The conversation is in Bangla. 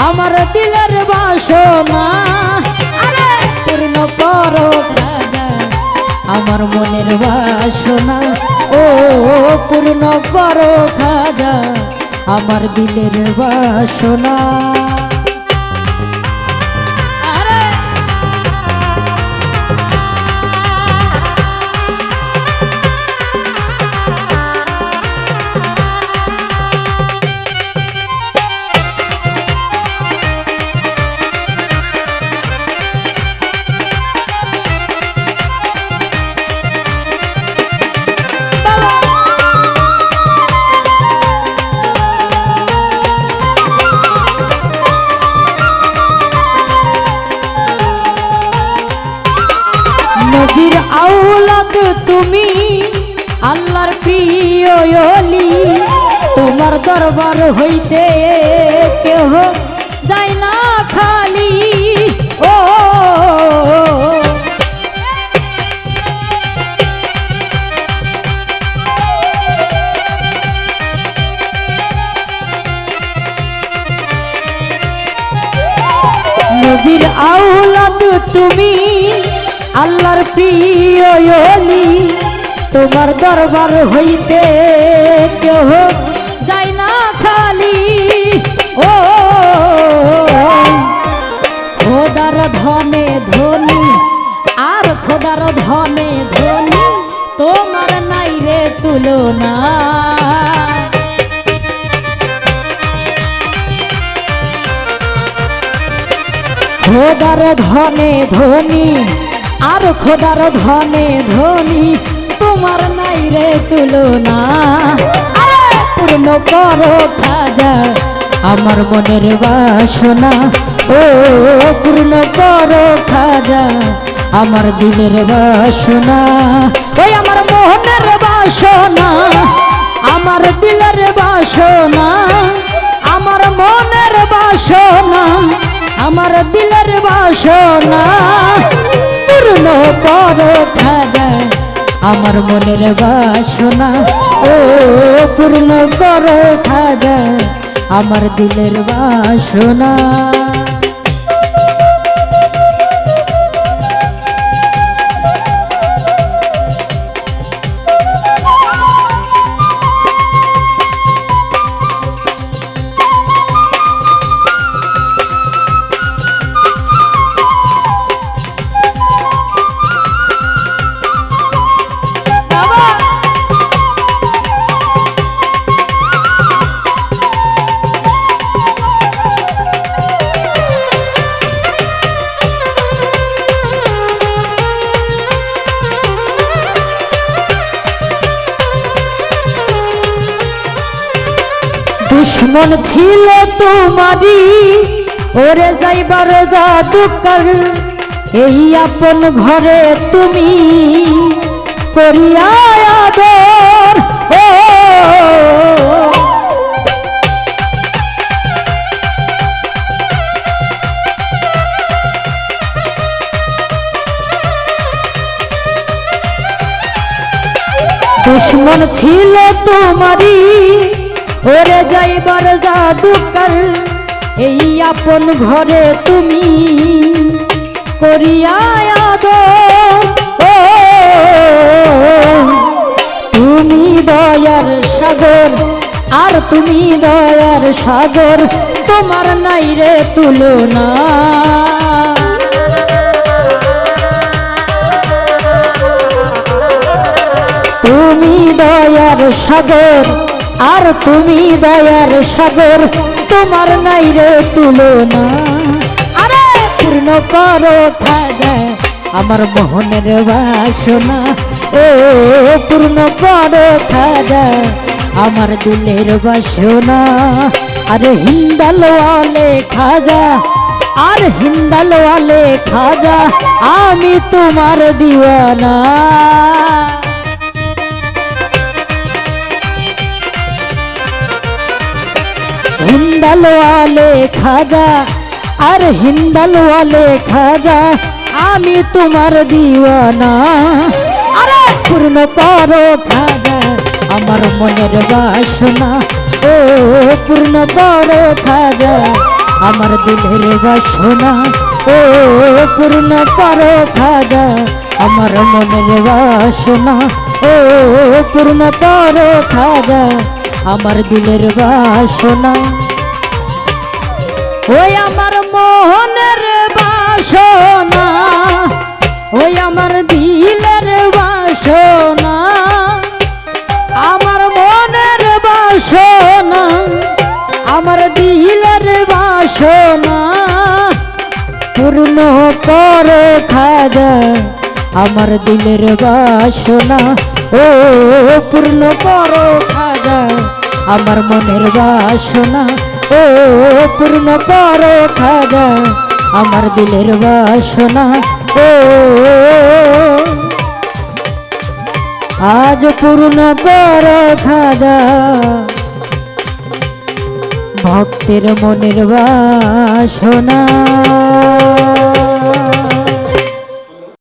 আমার দিলের বাসনা আরে পূর্ণ করো খাজা আমার মনের বাসনা ও পূর্ণ করো খাজা আমার দিলের বাসনা। নবীর আওলাদ তুমি আল্লাহর প্রিয় ওলি তোমার দরবার হইতে কেহ যায় না খালি ও নবীর আওলাদ তুমি আল্লাহর প্রিয় ওলি তোমার দরবার হইতে কেহ যায় না খালি ও খোদার ধনে ধনী আর খোদার ধনে ধনী তোমার নাই রে তুলনা খোদার ধনে ধনী আর খোদার ধনে ধনী তোমার নাই রে তুলনা আরে পূর্ণ করো খাজা আমার মনের বাসনা ও পূর্ণ করো খাজা আমার দিলের বাসনা ওই আমার মনের বাসনা আমার দিলের বাসনা আমার মনের বাসনা আমার দিলের বাসনা পূর্ণ করো খাজা আমার মনের বাসনা ও পূর্ণ করো খাজা আমার দিলের বাসনা। দুশ্মন ছিল তোমারি ওরে যাইবার জাদুকর এই আপন ঘরে তুমি করিয়া আদর ও দুশ্মন ছিল তোমারি ওরে যাইবার জাদুকর এই আপন ঘরে তুমি করিয়া আদর ও তুমি দয়ার সাগর আর তুমি দয়ার সাগর তোমার নাই রে তুলনা তুমি দয়ার সাগর আর তুমি দয়ার সাগর তোমার নাই রে তুলনা আরে পূর্ণ করো খাজা আমার মোহনের বাসনা ও পূর্ণ করো খাজা আমার দিলের বাসনা আরে হিন্দাল ওয়ালে খাজা আর হিন্দাল ওয়ালে খাজা আমি তোমার দিওয়ানা हिंदल वाले खाजा और हिंदल वाले खाजा आमी तुम्हार दीवाना अरे पूर्ण करो खाजा আমার মনের বাসনা ও পূর্ণ করো খাজা আমার দিলের বাসনা ও পূর্ণ করো খাজা আমার মনের বাসনা ও পূর্ণ করো খাজা আমার দিলের বাসনা ওই আমার মনের বাসনা ওই আমার দিলের বাসনা আমার মনের বাসনা আমার দিলের বাসনা পূর্ণ করো খাজা আমার দিলের বাসনা ও পূর্ণ করো খাজা আমার মনের বাসনা ও পূর্ণ করো খাজা আমার দিলের বাসনা ও আজ পূর্ণ করো খাজা ভক্তের মনের বাসনা।